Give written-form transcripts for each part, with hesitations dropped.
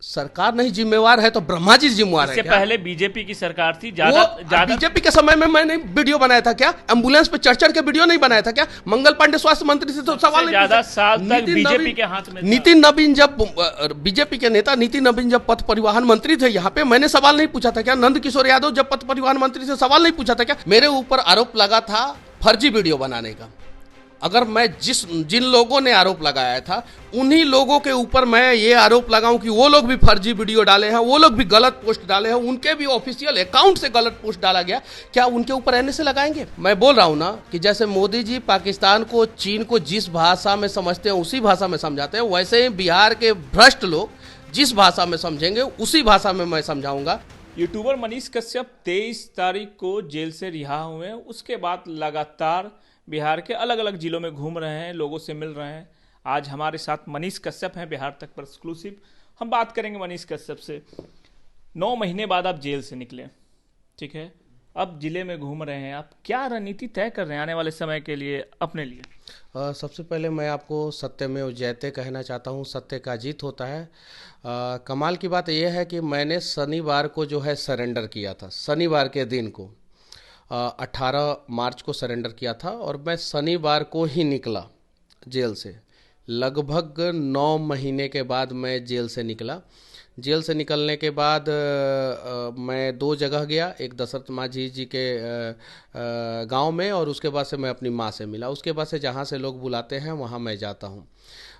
सरकार नहीं जिम्मेवार है तो ब्रह्मा जी जिम्मेवार है इससे क्या? पहले बीजेपी की सरकार थी, ज्यादा ज्यादा बीजेपी के समय में मैंने वीडियो बनाया था क्या? एम्बुलेंस पे चढ़ चढ़ के वीडियो नहीं बनाया था क्या? मंगल पांडे स्वास्थ्य मंत्री से तो सवाल नहीं ज्यादा पूछा। साल तक नितिन बीजेपी नवीन के हाथ में था। नितिन नवीन जब बीजेपी के नेता नितिन नवीन जब पथ परिवहन मंत्री थे, यहाँ पे मैंने सवाल नहीं पूछा था क्या? नंद किशोर यादव जब पथ परिवहन मंत्री से सवाल नहीं पूछा था क्या? मेरे ऊपर आरोप लगा था फर्जी वीडियो बनाने का। अगर मैं जिन लोगों ने आरोप लगाया था उन्हीं लोगों के ऊपर मैं ये आरोप लगाऊं कि वो लोग भी फर्जी वीडियो डाले हैं, वो लोग भी गलत पोस्ट डाले हैं, उनके भी ऑफिशियल अकाउंट से गलत पोस्ट डाला गया, क्या उनके ऊपर एनएसए लगाएंगे? मैं बोल रहा हूं ना कि जैसे मोदी जी पाकिस्तान को, चीन को जिस भाषा में समझते हैं उसी भाषा में समझाते हैं, वैसे ही बिहार के भ्रष्ट लोग जिस भाषा में समझेंगे उसी भाषा में मैं समझाऊंगा। यूट्यूबर मनीष कश्यप 23 तारीख को जेल से रिहा हुए हैं। उसके बाद लगातार बिहार के अलग अलग जिलों में घूम रहे हैं, लोगों से मिल रहे हैं। आज हमारे साथ मनीष कश्यप हैं बिहार तक पर एक्सक्लूसिव। हम बात करेंगे मनीष कश्यप से। 9 महीने बाद आप जेल से निकले, ठीक है, अब जिले में घूम रहे हैं, आप क्या रणनीति तय कर रहे हैं आने वाले समय के लिए अपने लिए? सबसे पहले मैं आपको सत्यमेव जयते कहना चाहता हूँ, सत्य का जीत होता है। कमाल की बात यह है कि मैंने शनिवार को जो है सरेंडर किया था, शनिवार के दिन को 18 मार्च को सरेंडर किया था और मैं शनिवार को ही निकला जेल से। लगभग 9 महीने के बाद मैं जेल से निकला। जेल से निकलने के बाद मैं 2 जगह गया, एक दशरथ माझी जी के गांव में, और उसके बाद से मैं अपनी माँ से मिला। उसके बाद से जहाँ से लोग बुलाते हैं वहाँ मैं जाता हूँ।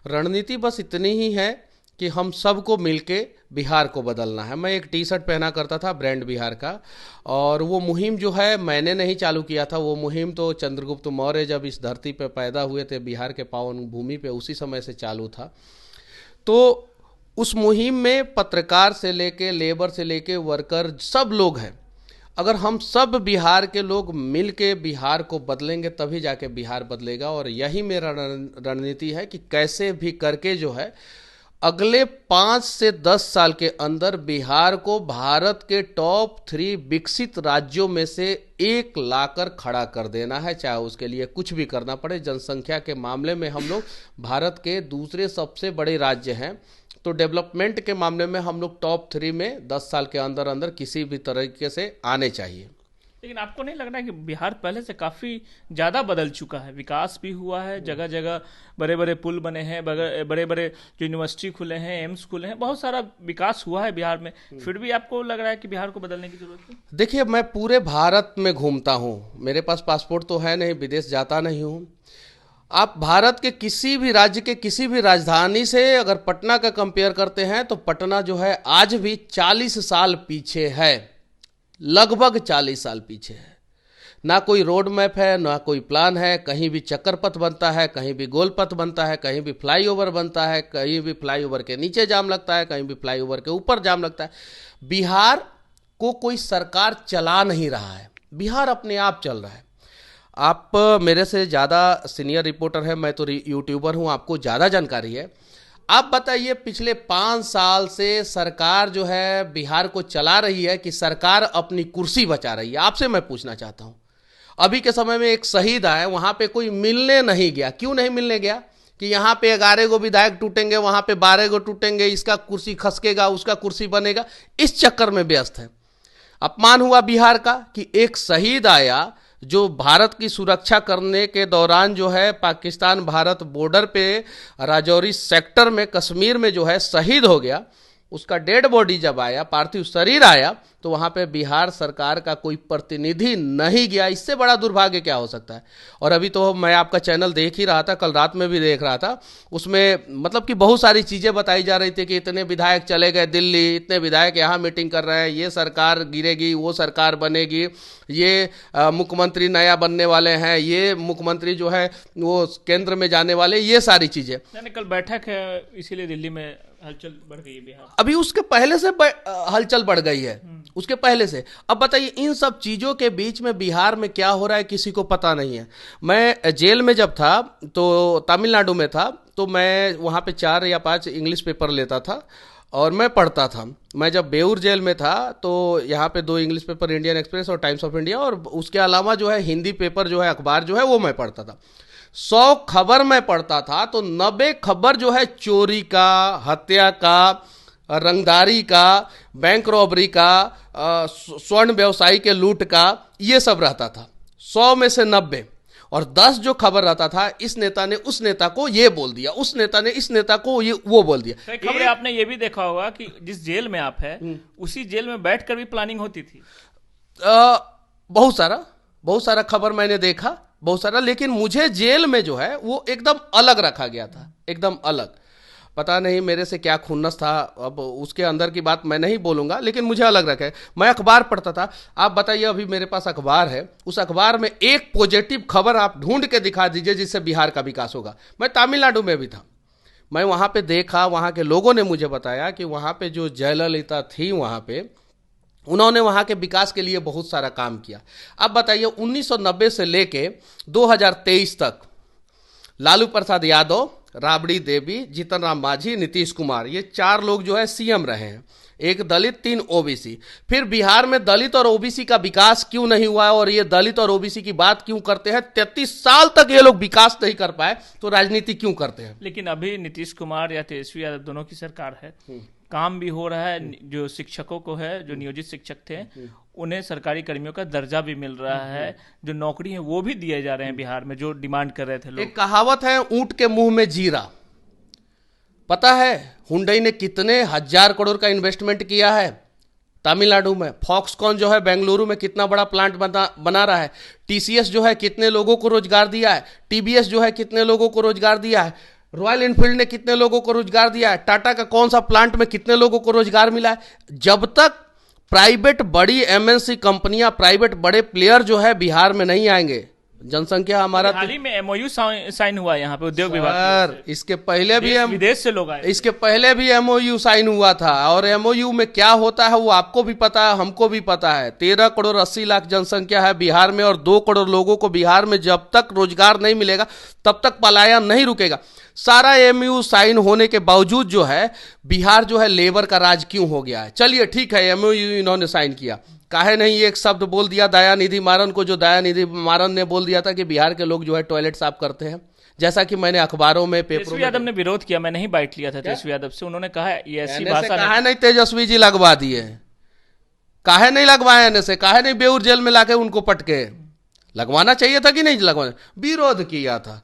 रणनीति बस इतनी ही है कि हम सबको मिलके बिहार को बदलना है। मैं एक टी शर्ट पहना करता था ब्रांड बिहार का, और वो मुहिम जो है मैंने नहीं चालू किया था। वो मुहिम तो चंद्रगुप्त मौर्य जब इस धरती पे पैदा हुए थे बिहार के पावन भूमि पे, उसी समय से चालू था। तो उस मुहिम में पत्रकार से लेके, लेबर से लेके, वर्कर सब लोग हैं। अगर हम सब बिहार के लोग मिल के बिहार को बदलेंगे तभी जाके बिहार बदलेगा। और यही मेरा रणनीति है कि कैसे भी करके जो है अगले 5 से 10 साल के अंदर बिहार को भारत के टॉप 3 विकसित राज्यों में से एक लाकर खड़ा कर देना है, चाहे उसके लिए कुछ भी करना पड़े। जनसंख्या के मामले में हम लोग भारत के दूसरे सबसे बड़े राज्य हैं, तो डेवलपमेंट के मामले में हम लोग टॉप 3 में 10 साल के अंदर अंदर किसी भी तरीके से आने चाहिए। लेकिन आपको नहीं लग रहा है कि बिहार पहले से काफ़ी ज़्यादा बदल चुका है? विकास भी हुआ है, जगह जगह बड़े बड़े पुल बने हैं, बड़े बड़े जो यूनिवर्सिटी खुले हैं, एम्स खुले हैं, बहुत सारा विकास हुआ है बिहार में। फिर भी आपको लग रहा है कि बिहार को बदलने की जरूरत है? देखिए, मैं पूरे भारत में घूमता हूँ, मेरे पास पासपोर्ट तो है नहीं, विदेश जाता नहीं हूँ। आप भारत के किसी भी राज्य के किसी भी राजधानी से अगर पटना का कंपेयर करते हैं तो पटना जो है आज भी 40 साल पीछे है, लगभग 40 साल पीछे है। ना कोई रोड मैप है, ना कोई प्लान है। कहीं भी चक्कर पथ बनता है, कहीं भी गोल पथ बनता है, कहीं भी फ्लाईओवर बनता है, कहीं भी फ्लाईओवर के नीचे जाम लगता है, कहीं भी फ्लाईओवर के ऊपर जाम लगता है। बिहार को कोई सरकार चला नहीं रहा है, बिहार अपने आप चल रहा है। आप मेरे से ज़्यादा सीनियर रिपोर्टर है, मैं तो यूट्यूबर हूँ, आपको ज़्यादा जानकारी है। आप बताइए, पिछले 5 साल से सरकार जो है बिहार को चला रही है कि सरकार अपनी कुर्सी बचा रही है? आपसे मैं पूछना चाहता हूँ। अभी के समय में एक शहीद आए, वहाँ पे कोई मिलने नहीं गया। क्यों नहीं मिलने गया? कि यहाँ पे 11 गो विधायक टूटेंगे, वहाँ पे 12 गो टूटेंगे, इसका कुर्सी खसकेगा, उसका कुर्सी बनेगा, इस चक्कर में व्यस्त है। अपमान हुआ बिहार का कि एक शहीद आया जो भारत की सुरक्षा करने के दौरान जो है पाकिस्तान भारत बॉर्डर पे राजौरी सेक्टर में कश्मीर में जो है शहीद हो गया। उसका डेड बॉडी जब आया, पार्थिव शरीर आया, तो वहाँ पे बिहार सरकार का कोई प्रतिनिधि नहीं गया। इससे बड़ा दुर्भाग्य क्या हो सकता है? और अभी तो मैं आपका चैनल देख ही रहा था, कल रात में भी देख रहा था, उसमें मतलब कि बहुत सारी चीज़ें बताई जा रही थी कि इतने विधायक चले गए दिल्ली, इतने विधायक यहाँ मीटिंग कर रहे हैं, ये सरकार गिरेगी, वो सरकार बनेगी, ये मुख्यमंत्री नया बनने वाले हैं, ये मुख्यमंत्री जो है वो केंद्र में जाने वाले, ये सारी चीज़ें। यानी कल बैठक है, इसीलिए दिल्ली में हलचल बढ़ गई है बिहार। अभी उसके पहले से हलचल बढ़ गई है, उसके पहले से। अब बताइए, इन सब चीज़ों के बीच में बिहार में क्या हो रहा है किसी को पता नहीं है। मैं जेल में जब था तो तमिलनाडु में था, तो मैं वहाँ पे 4 या 5 इंग्लिश पेपर लेता था और मैं पढ़ता था। मैं जब बेऊर जेल में था तो यहाँ पे 2 इंग्लिश पेपर, इंडियन एक्सप्रेस और टाइम्स ऑफ इंडिया, और उसके अलावा जो है हिंदी पेपर जो है, अखबार जो है वो मैं पढ़ता था। 100 खबर मैं पढ़ता था तो 90 खबर जो है चोरी का, हत्या का, रंगदारी का, बैंक रॉबरी का, स्वर्ण व्यवसायी के लूट का, ये सब रहता था 100 में से 90। और 10 जो खबर रहता था, इस नेता ने उस नेता को ये बोल दिया, उस नेता ने इस नेता को ये वो बोल दिया। तो खबरें आपने ये भी देखा होगा कि जिस जेल में आप है उसी जेल में बैठकर भी प्लानिंग होती थी। बहुत सारा खबर मैंने देखा, बहुत सारा, लेकिन मुझे जेल में जो है वो एकदम अलग रखा गया था, एकदम अलग। पता नहीं मेरे से क्या खुन्नस था, अब उसके अंदर की बात मैं नहीं बोलूंगा, लेकिन मुझे अलग रखा है। मैं अखबार पढ़ता था। आप बताइए, अभी मेरे पास अखबार है, उस अखबार में एक पॉजिटिव खबर आप ढूंढ के दिखा दीजिए जिससे बिहार का विकास होगा। मैं तमिलनाडु में भी था, मैं वहां पे देखा, वहां के लोगों ने मुझे बताया कि वहां पे जो जयललिता थी, वहां पे उन्होंने वहां के विकास के लिए बहुत सारा काम किया। अब बताइए 1990 से लेके 2023 तक लालू प्रसाद यादव, राबड़ी देवी, जीतन राम मांझी, नीतीश कुमार, ये 4 लोग जो है सीएम रहे हैं, 1 दलित 3 ओबीसी। फिर बिहार में दलित और ओबीसी का विकास क्यों नहीं हुआ, और ये दलित और ओबीसी की बात क्यों करते हैं? 33 साल तक ये लोग विकास नहीं कर पाए, तो राजनीति क्यों करते हैं? लेकिन अभी नीतीश कुमार या तेजस्वी यादव दोनों की सरकार है, काम भी हो रहा है। जो शिक्षकों को है, जो नियोजित शिक्षक थे, उन्हें सरकारी कर्मियों का दर्जा भी मिल रहा है, जो नौकरी है वो भी दिए जा रहे हैं बिहार में, जो डिमांड कर रहे थे लोग। एक कहावत है, ऊंट के मुंह में जीरा। पता है हुंडई ने कितने 1000 करोड़ का इन्वेस्टमेंट किया है तमिलनाडु में? फॉक्सकॉन जो है बेंगलुरु में कितना बड़ा प्लांट बना रहा है। टीसीएस जो है कितने लोगों को रोजगार दिया है। टीबीएस जो है कितने लोगों को रोजगार दिया है। रॉयल एनफील्ड ने कितने लोगों को रोजगार दिया है। टाटा का कौन सा प्लांट में कितने लोगों को रोजगार मिला है। जब तक प्राइवेट बड़ी एमएनसी कंपनियां, प्राइवेट बड़े प्लेयर जो है बिहार में नहीं आएंगे, जनसंख्या हमारा हाल ही में एमओयू साइन हुआ यहाँ पे उद्योग सर, विभाग इसके पहले भी विदेश से लोग आए, इसके पहले भी एमओयू साइन हुआ था। और एमओयू में क्या होता है वो आपको भी पता है, हमको भी पता है। 13 करोड़ 80 लाख जनसंख्या है बिहार में, और 2 करोड़ लोगों को बिहार में जब तक रोजगार नहीं मिलेगा तब तक पलायन नहीं रुकेगा। सारा एमओयू साइन होने के बावजूद जो है बिहार जो है लेबर का राज क्यों हो गया है? चलिए ठीक है, एमओयू इन्होंने साइन किया, काहे नहीं एक शब्द बोल दिया दयानिधि मारन को, जो दयानिधि मारन ने बोल दिया था कि बिहार के लोग जो है टॉयलेट साफ करते हैं, जैसा कि मैंने अखबारों में, पेपरों में। यादव ने विरोध किया, मैं नहीं बाइट लिया था तेजस्वी यादव से, उन्होंने कहा ये ऐसी भाषा काहे नहीं तेजस्वी जी लगवा दिए, काहे नहीं लगवाए एने से, काहे नहीं बेऊर जेल में लाके उनको पटके? लगवाना चाहिए था कि नहीं लगवाना? विरोध किया था,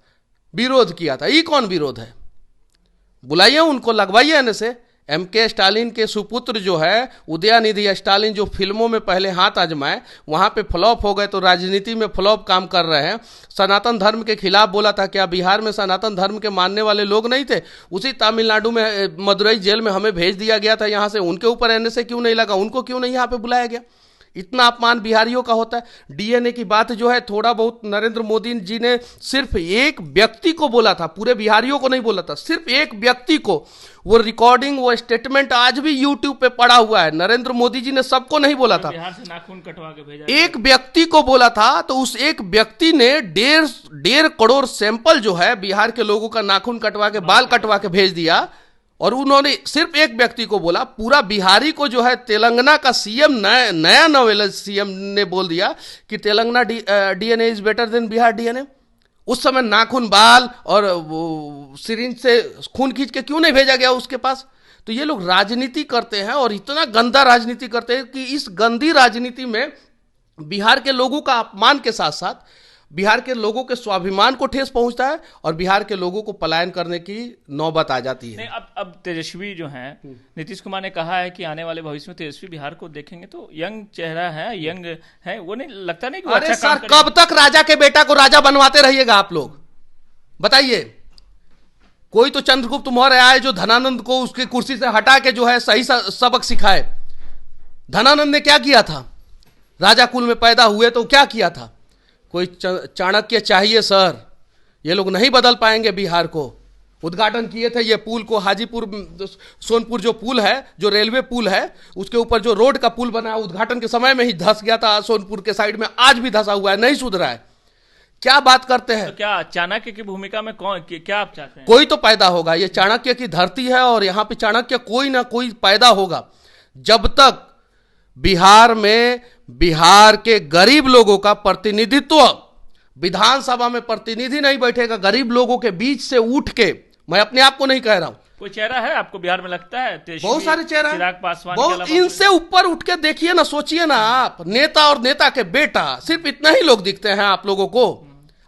विरोध किया था। ये कौन विरोध है? बुलाइए उनको, लगवाइए एने से। एमके स्टालिन के सुपुत्र जो है उदयनिधि स्टालिन, जो फिल्मों में पहले हाथ आजमाए, वहां पे फ्लॉप हो गए, तो राजनीति में फ्लॉप काम कर रहे हैं। सनातन धर्म के खिलाफ बोला था। क्या बिहार में सनातन धर्म के मानने वाले लोग नहीं थे? उसी तमिलनाडु में मदुरई जेल में हमें भेज दिया गया था यहाँ से, उनके ऊपर एनएसए क्यों नहीं लगा? उनको क्यों नहीं यहाँ पे बुलाया गया? इतना अपमान बिहारियों का होता है। डीएनए की बात जो है थोड़ा बहुत नरेंद्र मोदी जी ने सिर्फ एक व्यक्ति को बोला था, पूरे बिहारियों को नहीं बोला था, सिर्फ एक व्यक्ति को। वो रिकॉर्डिंग, वो स्टेटमेंट आज भी यूट्यूब पे पड़ा हुआ है। नरेंद्र मोदी जी ने सबको नहीं बोला था, बिहार से नाखून कटवा के भेजा, एक व्यक्ति को बोला था। तो उस एक व्यक्ति ने 1.5 करोड़ सैंपल जो है बिहार के लोगों का नाखून कटवा के, बाल कटवा के भेज दिया। और उन्होंने सिर्फ एक व्यक्ति को बोला, पूरा बिहारी को जो है तेलंगाना का सीएम, नया नवेला सीएम ने बोल दिया कि Telangana DNA is better than Bihar DNA. उस समय नाखून, बाल और सिरिंज से खून खींच के क्यों नहीं भेजा गया उसके पास? तो ये लोग राजनीति करते हैं, और इतना गंदा राजनीति करते हैं कि इस गंदी राजनीति में बिहार के लोगों का अपमान के साथ साथ बिहार के लोगों के स्वाभिमान को ठेस पहुंचता है, और बिहार के लोगों को पलायन करने की नौबत आ जाती है। नहीं, अब तेजस्वी जो हैं, नीतीश कुमार ने कहा है कि आने वाले भविष्य में तेजस्वी बिहार को देखेंगे तो यंग चेहरा है, यंग है, वो नहीं लगता नहीं कि वो अच्छा काम करेगा। कब तक राजा के बेटा को राजा बनवाते रहिएगा आप लोग? बताइए। कोई तो चंद्रगुप्त मौर्य आए जो धनानंद को उसकी कुर्सी से हटा के जो है सही सबक सिखाए। धनानंद ने क्या किया था? राजा कुल में पैदा हुए तो क्या किया था? कोई चाणक्य चाहिए सर। ये लोग नहीं बदल पाएंगे बिहार को। उद्घाटन किए थे ये पुल को, हाजीपुर सोनपुर जो पुल है, जो रेलवे पुल है, उसके ऊपर जो रोड का पुल बना, उद्घाटन के समय में ही धस गया था सोनपुर के साइड में, आज भी धसा हुआ है, नहीं सुधरा है। क्या बात करते हैं? तो क्या चाणक्य की भूमिका में कौन, क्या आप चाहते हैं? कोई तो पैदा होगा। ये चाणक्य की धरती है, और यहां पे चाणक्य कोई ना कोई पैदा होगा। जब तक बिहार में बिहार के गरीब लोगों का प्रतिनिधित्व, विधानसभा में प्रतिनिधि नहीं बैठेगा गरीब लोगों के बीच से उठ के, मैं अपने आप को नहीं कह रहा हूं, कोई चेहरा है आपको बिहार में लगता है? बहुत सारे चेहरा हैं। चिराग पासवान के बहुत, अलावा इनसे ऊपर उठ के देखिए ना, सोचिए ना आप, नेता और नेता के बेटा, सिर्फ इतना ही लोग दिखते हैं आप लोगों को।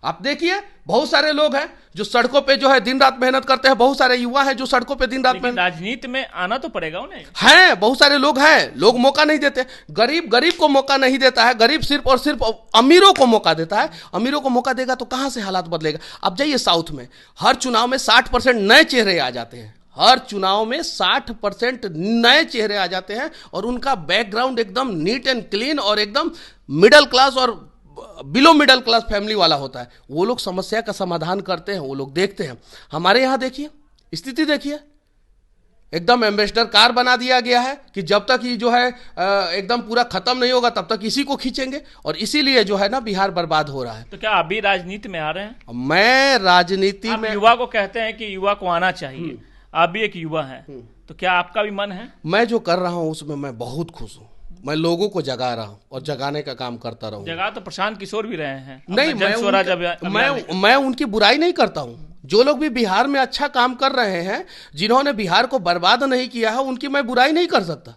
आप देखिए बहुत सारे लोग हैं जो सड़कों पे जो है दिन रात मेहनत करते हैं, बहुत सारे युवा हैं जो सड़कों पे दिन रात लेकिन मेहनत। राजनीति में आना तो पड़ेगा उन्हें। हैं, बहुत सारे लोग हैं, लोग मौका नहीं देते। गरीब गरीब को मौका नहीं देता है, गरीब सिर्फ और सिर्फ अमीरों को मौका देता है। अमीरों को मौका देगा तो कहां से हालात बदलेगा? अब जाइए साउथ में, हर चुनाव में 60% नए चेहरे आ जाते हैं। हर चुनाव में 60% नए चेहरे आ जाते हैं और उनका बैकग्राउंड एकदम नीट एंड क्लीन और एकदम मिडिल क्लास और बिलो मिडिल क्लास फैमिली वाला होता है। वो लोग समस्या का समाधान करते हैं, वो लोग देखते हैं। हमारे यहां देखिए स्थिति, देखिए एकदम एम्बेसडर कार बना दिया गया है कि जब तक ये जो है एकदम पूरा खत्म नहीं होगा तब तक इसी को खींचेंगे, और इसीलिए जो है ना बिहार बर्बाद हो रहा है। तो क्या आप भी राजनीति में आ रहे हैं? मैं राजनीति आप में, युवा को कहते हैं कि युवा को आना चाहिए, आप भी एक युवा हैं, तो क्या आपका भी मन है? मैं जो कर रहा हूं उसमें मैं बहुत खुश हूं। मैं लोगों को जगा रहा हूं और जगाने का काम करता रहूंगा। जगह तो प्रशांत किशोर भी रहे हैं। नहीं, मैं उनकी बुराई नहीं करता हूं। जो लोग भी बिहार में अच्छा काम कर रहे हैं, जिन्होंने बिहार को बर्बाद नहीं किया है, उनकी मैं बुराई नहीं कर सकता,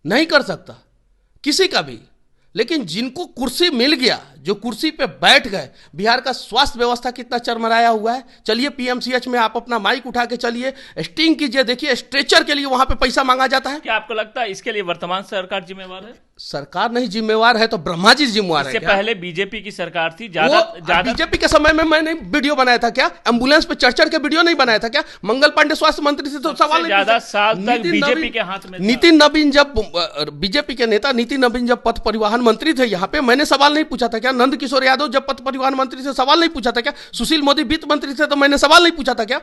नहीं कर सकता किसी का भी। लेकिन जिनको कुर्सी मिल गया, जो कुर्सी पे बैठ गए, बिहार का स्वास्थ्य व्यवस्था कितना चरमराया हुआ है। चलिए पीएमसीएच में आप अपना माइक उठा के चलिए, स्टिंग कीजिए, देखिए स्ट्रेचर के लिए वहां पे पैसा मांगा जाता है। क्या आपको लगता है इसके लिए वर्तमान सरकार जिम्मेवार है? सरकार नहीं जिम्मेवार है तो ब्रह्मा जी जिम्मेवार है। इससे पहले बीजेपी की सरकार थी, ज्यादा बीजेपी के समय में मैंने वीडियो बनाया था क्या? एम्बुलेंस पे चढ़ के वीडियो नहीं बनाया था क्या? मंगल पांडे स्वास्थ्य मंत्री से तो सवाल नहीं, ज्यादा साल तक बीजेपी के हाथ में। नितिन नवीन जब बीजेपी के नेता नितिन नवीन जब पथ परिवहन मंत्री थे, यहाँ पे मैंने सवाल नहीं पूछा था क्या? नंद किशोर यादव जब पथ परिवहन मंत्री से सवाल नहीं पूछा था क्या? सुशील मोदी वित्त मंत्री से तो मैंने सवाल नहीं पूछा था क्या?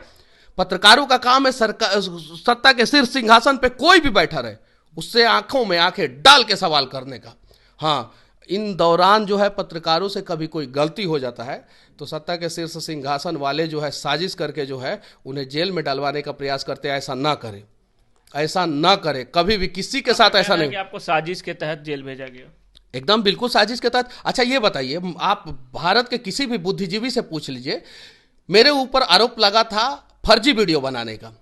पत्रकारों का काम है सत्ता के शीर्ष सिंहासन पे कोई भी बैठा रहे, उससे आंखों में आंखें डाल के सवाल करने का। हाँ, इन दौरान जो है पत्रकारों से कभी कोई गलती हो जाता है तो सत्ता के शीर्ष सिंहासन वाले जो है साजिश करके जो है उन्हें जेल में डलवाने का प्रयास करते हैं। ऐसा ना करें, ऐसा ना करें, कभी भी किसी के साथ ऐसा नहीं। आपको साजिश के तहत जेल भेजा गया? एकदम बिल्कुल साजिश के तहत। अच्छा ये बताइए, आप भारत के किसी भी बुद्धिजीवी से पूछ लीजिए, मेरे ऊपर आरोप लगा था फर्जी वीडियो बनाने का।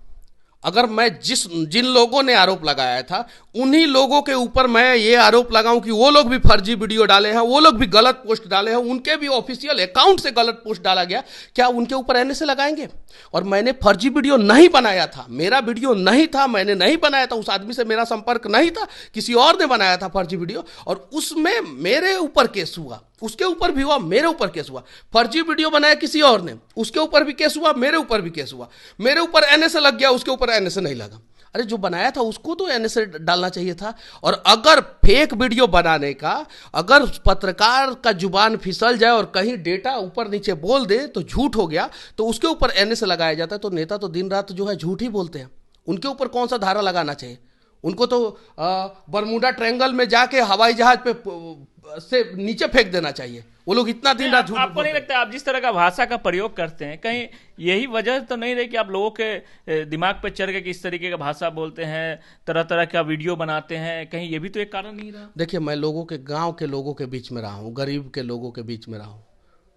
अगर मैं जिन लोगों ने आरोप लगाया था उन्हीं लोगों के ऊपर मैं ये आरोप लगाऊं कि वो लोग भी फर्जी वीडियो डाले हैं, वो लोग भी गलत पोस्ट डाले हैं, उनके भी ऑफिशियल अकाउंट से गलत पोस्ट डाला गया, क्या उनके ऊपर एनएसए लगाएंगे? और मैंने फर्जी वीडियो नहीं बनाया था, मेरा वीडियो नहीं था, मैंने नहीं बनाया था, उस आदमी से मेरा संपर्क नहीं था, किसी और ने बनाया था फर्जी वीडियो, और उसमें मेरे ऊपर केस हुआ, उसके ऊपर भी हुआ, मेरे ऊपर केस हुआ। फर्जी वीडियो बनाया किसी और ने, उसके ऊपर भी केस हुआ, मेरे ऊपर भी केस हुआ। मेरे ऊपर एनएसए लग गया, उसके ऊपर एनएसए नहीं लगा। अरे जो बनाया था उसको तो एनएसए डालना चाहिए था। और अगर फेक वीडियो बनाने का, अगर पत्रकार का जुबान फिसल जाए और कहीं डेटा ऊपर नीचे बोल दे तो झूठ हो गया, तो उसके ऊपर एनएसए लगाया जाता है। तो नेता तो दिन रात जो है झूठ ही बोलते हैं, उनके ऊपर कौन सा धारा लगाना चाहिए? उनको तो बरमूडा ट्रायंगल में जाके हवाई जहाज पे से नीचे फेंक देना चाहिए। वो लोग इतना दिन रात झूठ। आपको नहीं लगता आप जिस तरह का भाषा का प्रयोग करते हैं, कहीं यही वजह तो नहीं रही कि आप लोगों के दिमाग पे चढ़ के किस तरीके का भाषा बोलते हैं, तरह तरह का वीडियो बनाते हैं, कहीं ये भी तो एक कारण नहीं रहा? देखिए, मैं लोगों के, गांव के लोगों के बीच में रहा हूँ, गरीब के लोगों के बीच में रहा हूँ,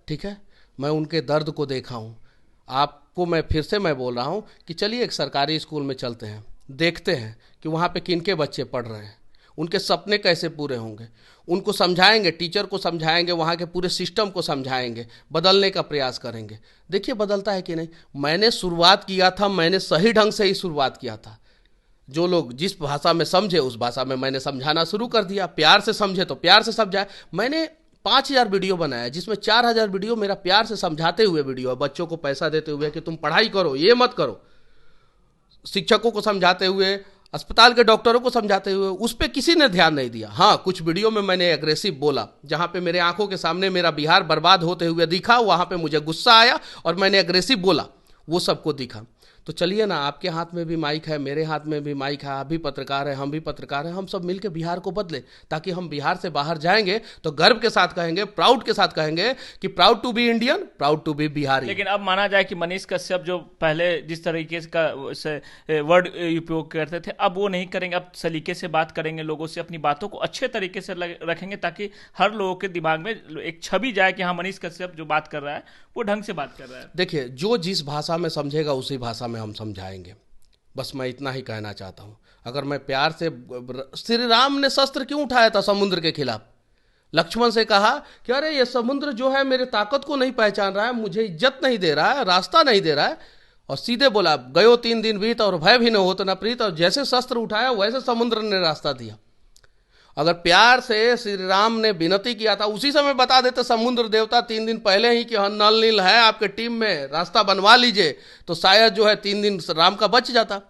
ठीक है, मैं उनके दर्द को देखा हूँ। आपको मैं फिर से मैं बोल रहा हूँ कि चलिए एक सरकारी स्कूल में चलते हैं, देखते हैं कि वहाँ पे किनके बच्चे पढ़ रहे हैं, उनके सपने कैसे पूरे होंगे, उनको समझाएंगे, टीचर को समझाएंगे, वहाँ के पूरे सिस्टम को समझाएंगे, बदलने का प्रयास करेंगे। देखिए बदलता है कि नहीं। मैंने शुरुआत किया था, मैंने सही ढंग से ही शुरुआत किया था। जो लोग जिस भाषा में समझे उस भाषा में मैंने समझाना शुरू कर दिया, प्यार से समझे तो प्यार से समझाए। मैंने 5000 वीडियो बनाया, जिसमें 4000 वीडियो मेरा प्यार से समझाते हुए वीडियो है, बच्चों को पैसा देते हुए कि तुम पढ़ाई करो, ये मत करो, शिक्षकों को समझाते हुए, अस्पताल के डॉक्टरों को समझाते हुए। उस पर किसी ने ध्यान नहीं दिया। हाँ, कुछ वीडियो में मैंने एग्रेसिव बोला, जहाँ पे मेरे आंखों के सामने मेरा बिहार बर्बाद होते हुए दिखा, वहाँ पे मुझे गुस्सा आया और मैंने एग्रेसिव बोला, वो सबको दिखा। तो चलिए ना, आपके हाथ में भी माइक है, मेरे हाथ में भी माइक है, आप भी पत्रकार हैं, हम भी पत्रकार हैं, हम सब मिलकर बिहार को बदले, ताकि हम बिहार से बाहर जाएंगे तो गर्व के साथ कहेंगे, प्राउड के साथ कहेंगे कि proud to be Indian, proud to be Bihari. लेकिन अब माना जाए कि मनीष कश्यप जो पहले जिस तरीके का वर्ड उपयोग करते थे, अब वो नहीं करेंगे, अब सलीके से बात करेंगे, लोगों से अपनी बातों को अच्छे तरीके से रखेंगे, ताकि हर लोगों के दिमाग में एक छवि जाए कि हाँ, मनीष कश्यप जो बात कर रहा है वो ढंग से बात कर रहा है। देखिए, जो जिस भाषा में समझेगा उसी भाषा में हम समझाएंगे। बस मैं इतना ही कहना चाहता हूँ। अगर मैं प्यार से, श्री राम ने शस्त्र क्यों उठाया था समुद्र के खिलाफ? लक्ष्मण से कहा कि अरे ये समुद्र जो है मेरे ताकत को नहीं पहचान रहा है, मुझे इज्जत नहीं दे रहा है, रास्ता नहीं दे रहा है, और सीधे बोला गयो 3 दिन बीत और भय भी न होत न प्रीत, और जैसे शस्त्र उठाया वैसे समुद्र ने रास्ता दिया। अगर प्यार से श्री राम ने विनती किया था, उसी समय बता देते समुद्र देवता 3 दिन पहले ही कि हाँ नल नील है आपके टीम में, रास्ता बनवा लीजिए, तो शायद जो है 3 दिन राम का बच जाता।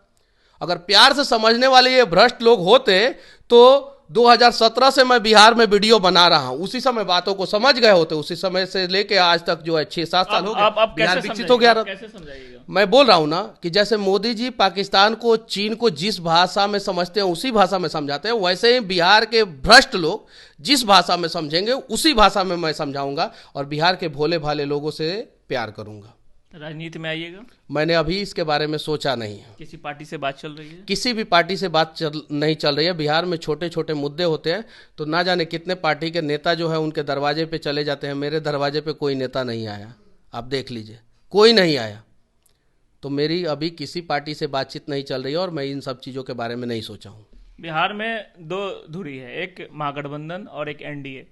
अगर प्यार से समझने वाले ये भ्रष्ट लोग होते तो 2017 से मैं बिहार में वीडियो बना रहा हूं, उसी समय बातों को समझ गए होते। उसी समय से लेके आज तक जो है 6-7 साल हो गए, बिहार विकसित हो गया। कैसे समझाइएगा? मैं बोल रहा हूं ना कि जैसे मोदी जी पाकिस्तान को, चीन को जिस भाषा में समझते हैं उसी भाषा में समझाते हैं, वैसे ही बिहार के भ्रष्ट लोग जिस भाषा में समझेंगे उसी भाषा में मैं समझाऊंगा, और बिहार के भोले भाले लोगों से प्यार करूंगा। राजनीति में आइएगा? मैंने अभी इसके बारे में सोचा नहीं है। किसी पार्टी से बात चल रही है? किसी भी पार्टी से बात नहीं चल रही है। बिहार में छोटे छोटे मुद्दे होते हैं तो ना जाने कितने पार्टी के नेता जो है उनके दरवाजे पे चले जाते हैं। मेरे दरवाजे पे कोई नेता नहीं आया, आप देख लीजिए, कोई नहीं आया। तो मेरी अभी किसी पार्टी से बातचीत नहीं चल रही है और मैं इन सब चीज़ों के बारे में नहीं सोचा हूँ। बिहार में 2 धुरी है, एक महागठबंधन और एक एनडीए।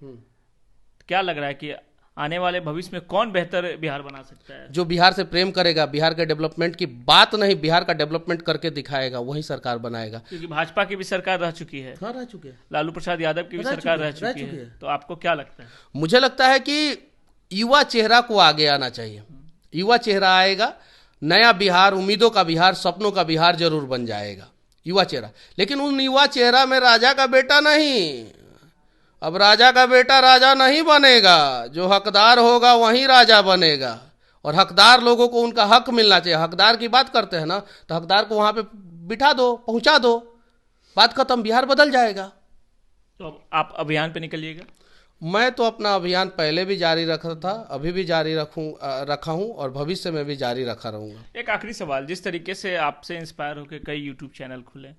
क्या लग रहा है कि आने वाले भविष्य में कौन बेहतर बिहार बना सकता है? जो बिहार से प्रेम करेगा, बिहार के डेवलपमेंट की बात नहीं, बिहार का डेवलपमेंट करके दिखाएगा, वही सरकार बनाएगा। क्योंकि भाजपा की भी सरकार रह चुकी है। हाँ, रह चुकी है। लालू प्रसाद यादव की भी सरकार रह चुकी है। तो आपको क्या लगता है? मुझे लगता है कि युवा चेहरा को आगे आना चाहिए। युवा चेहरा आएगा, नया बिहार, उम्मीदों का बिहार, सपनों का बिहार जरूर बन जाएगा युवा चेहरा। लेकिन उन युवा चेहरा में राजा का बेटा नहीं, अब राजा का बेटा राजा नहीं बनेगा, जो हकदार होगा वही राजा बनेगा। और हकदार लोगों को उनका हक मिलना चाहिए। हकदार की बात करते हैं ना, तो हकदार को वहां पे बिठा दो, पहुंचा दो, बात खत्म, बिहार बदल जाएगा। तो आप अभियान पे निकलिएगा? मैं तो अपना अभियान पहले भी जारी रखा था, अभी भी जारी रखा हूं और भविष्य में भी जारी रखा रहूंगा। एक आखिरी सवाल, जिस तरीके से आपसे इंस्पायर होकर कई यूट्यूब चैनल खुले,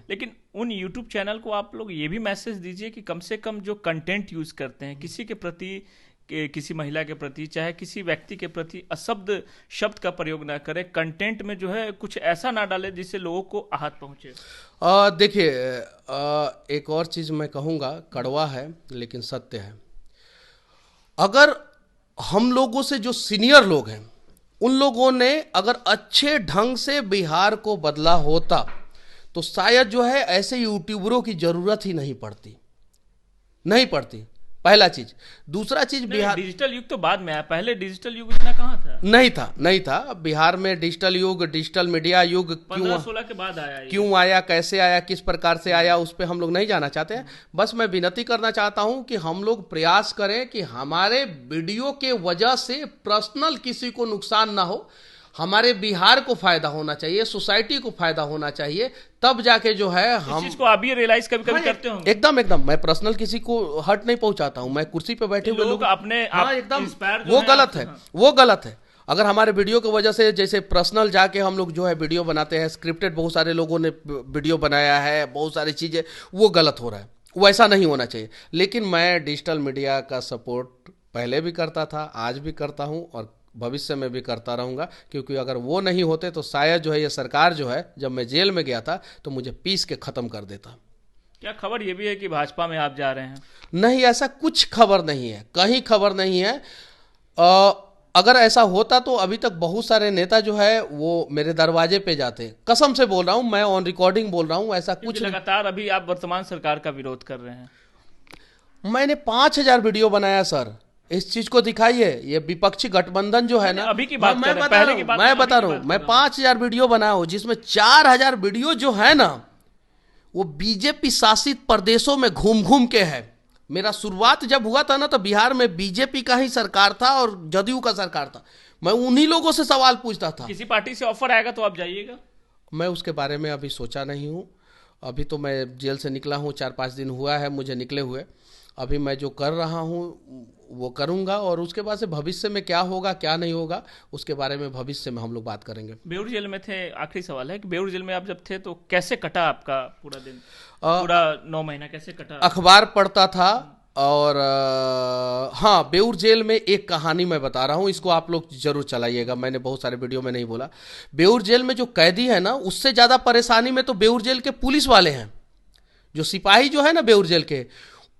लेकिन उन यूट्यूब चैनल को आप लोग ये भी मैसेज दीजिए कि कम से कम जो कंटेंट यूज करते हैं, किसी के प्रति, किसी महिला के प्रति, चाहे किसी व्यक्ति के प्रति अशब्द शब्द का प्रयोग ना करें। कंटेंट में जो है कुछ ऐसा ना डाले जिससे लोगों को आहत पहुंचे। देखिए, एक और चीज मैं कहूँगा, कड़वा है लेकिन सत्य है। अगर हम लोगों से जो सीनियर लोग हैं उन लोगों ने अगर अच्छे ढंग से बिहार को बदला होता तो शायद जो है ऐसे यूट्यूबरों की जरूरत ही नहीं पड़ती। पहला चीज। दूसरा चीज, बिहार डिजिटल युग तो बाद में आया, पहले डिजिटल युग इतना कहाँ था? नहीं था। बिहार में डिजिटल युग, डिजिटल मीडिया युग 15-16 के बाद आया। क्यों आया, कैसे आया, किस प्रकार से आया, उस पर हम लोग नहीं जाना चाहते हैं। बस मैं विनती करना चाहता हूं कि हम लोग प्रयास करें कि हमारे वीडियो के वजह से पर्सनल किसी को नुकसान ना हो। हमारे बिहार को फायदा होना चाहिए, सोसाइटी को फायदा होना चाहिए, तब जाके जो है हम इस चीज को आप भी रियलाइज कभी करते होंगे। एकदम मैं पर्सनल किसी को हर्ट नहीं पहुंचाता हूं। मैं कुर्सी पे बैठे हुए लोग अपने एकदम, वो गलत है। अगर हमारे वीडियो की वजह से, जैसे पर्सनल जाके हम लोग जो है वीडियो बनाते हैं, स्क्रिप्टेड बहुत सारे लोगों ने वीडियो बनाया है, बहुत सारी चीजें, वो गलत हो रहा है, वो ऐसा नहीं होना चाहिए। लेकिन मैं डिजिटल मीडिया का सपोर्ट पहले भी करता था, आज भी करता हूं और भविष्य में भी करता रहूंगा। क्योंकि अगर वो नहीं होते तो शायद जो है ये सरकार जो है, जब मैं जेल में गया था तो मुझे पीस के खत्म कर देता। क्या खबर ये भी है कि भाजपा में आप जा रहे हैं? नहीं, ऐसा कुछ खबर नहीं है, कहीं खबर नहीं है। अगर ऐसा होता तो अभी तक बहुत सारे नेता जो है वो मेरे दरवाजे पे जाते। कसम से बोल रहा हूं, मैं ऑन रिकॉर्डिंग बोल रहा हूं, ऐसा कुछ लगातार अभी आप वर्तमान सरकार का विरोध कर रहे हैं। मैंने 5000 वीडियो बनाया सर, इस चीज को दिखाइए। ये विपक्षी गठबंधन जो है ना, अभी की बात मैं बता रहा हूं, मैं 5000 वीडियो बनाया हूं, जिसमें 4000 वीडियो जो है ना वो बीजेपी शासित प्रदेशों में घूम घूम के है। मेरा शुरुआत जब हुआ था ना तो बिहार में बीजेपी का ही सरकार था और जदयू का सरकार था। मैं उन्हीं लोगों से सवाल पूछता था। किसी पार्टी से ऑफर आएगा तो आप जाइएगा? मैं उसके बारे में अभी सोचा नहीं हूं। अभी तो मैं जेल से निकला हूं, 4-5 दिन हुआ है मुझे निकले हुए। अभी मैं जो कर रहा हूं वो करूंगा और उसके बाद से भविष्य में क्या होगा क्या नहीं होगा उसके बारे में भविष्य में हम लोग बात करेंगे। बेउर जेल में थे, आखिरी सवाल है कि बेउर जेल में आप जब थे तो कैसे कटा आपका पूरा दिन, पूरा 9 महीना कैसे कटा? अखबार पढ़ता था, और हाँ, बेऊर जेल में एक कहानी मैं बता रहा हूँ, इसको आप लोग जरूर चलाइएगा, मैंने बहुत सारे वीडियो में नहीं बोला। बेऊर जेल में जो कैदी है ना, उससे ज़्यादा परेशानी में तो बेऊर जेल के पुलिस वाले हैं। जो सिपाही जो है ना बेऊर जेल के,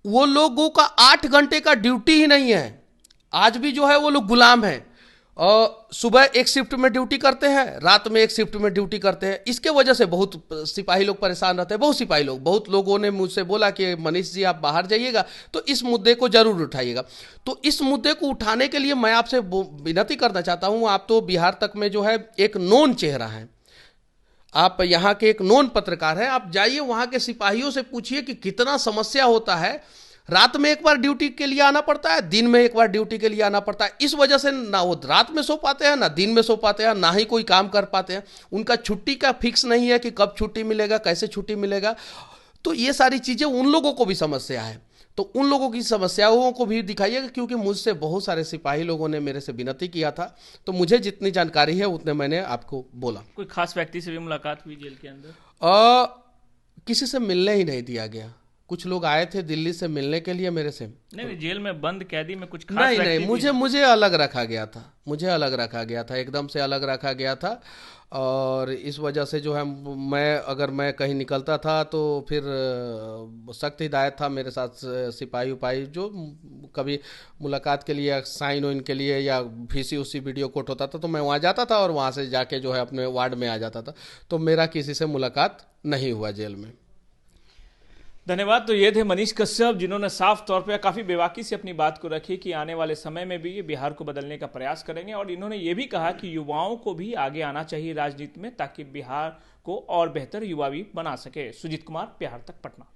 वो लोगों का 8 घंटे का ड्यूटी ही नहीं है। आज भी जो है वो लोग गुलाम हैं, और सुबह एक शिफ्ट में ड्यूटी करते हैं, रात में एक शिफ्ट में ड्यूटी करते हैं। इसके वजह से बहुत सिपाही लोग परेशान रहते हैं। बहुत सिपाही लोग, बहुत लोगों ने मुझसे बोला कि मनीष जी आप बाहर जाइएगा तो इस मुद्दे को जरूर उठाइएगा। तो इस मुद्दे को उठाने के लिए मैं आपसे विनती करना चाहता हूं। आप तो बिहार तक में जो है एक नोन चेहरा है, आप यहाँ के एक नोन पत्रकार हैं, आप जाइए वहाँ के सिपाहियों से पूछिए कि कितना समस्या होता है। रात में एक बार ड्यूटी के लिए आना पड़ता है, दिन में एक बार ड्यूटी के लिए आना पड़ता है। इस वजह से ना वो रात में सो पाते हैं, ना दिन में सो पाते हैं, ना ही कोई काम कर पाते हैं। उनका छुट्टी का फिक्स नहीं है कि कब छुट्टी मिलेगा, कैसे छुट्टी मिलेगा। तो ये सारी चीज़ें उन लोगों को भी समस्या है। तो उन लोगों की समस्याओं को भी दिखाइएगा, क्योंकि मुझसे बहुत सारे सिपाही लोगों ने मेरे से विनती किया था। तो मुझे जितनी जानकारी है उतने मैंने आपको बोला। कोई खास व्यक्ति से भी मुलाकात हुई जेल के अंदर? किसी से मिलने ही नहीं दिया गया। कुछ लोग आए थे दिल्ली से मिलने के लिए मेरे से। नहीं, जेल में बंद कैदी में कुछ खास नहीं व्यक्ति नहीं, भी मुझे अलग रखा गया था। मुझे अलग रखा गया था, एकदम से अलग रखा गया था। और इस वजह से जो है अगर मैं कहीं निकलता था तो फिर सख्त हिदायत था मेरे साथ सिपाही उपाही जो कभी मुलाकात के लिए, साइन वाइन के लिए, या VC उसी वीडियो कोट होता था तो मैं वहाँ जाता था और वहाँ से जाके जो है अपने वार्ड में आ जाता था। तो मेरा किसी से मुलाकात नहीं हुआ जेल में। धन्यवाद। तो ये थे मनीष कश्यप, जिन्होंने साफ तौर पे काफ़ी बेबाकी से अपनी बात को रखी कि आने वाले समय में भी ये बिहार को बदलने का प्रयास करेंगे। और इन्होंने ये भी कहा कि युवाओं को भी आगे आना चाहिए राजनीति में, ताकि बिहार को और बेहतर युवा भी बना सके। सुजीत कुमार, बिहार तक, पटना।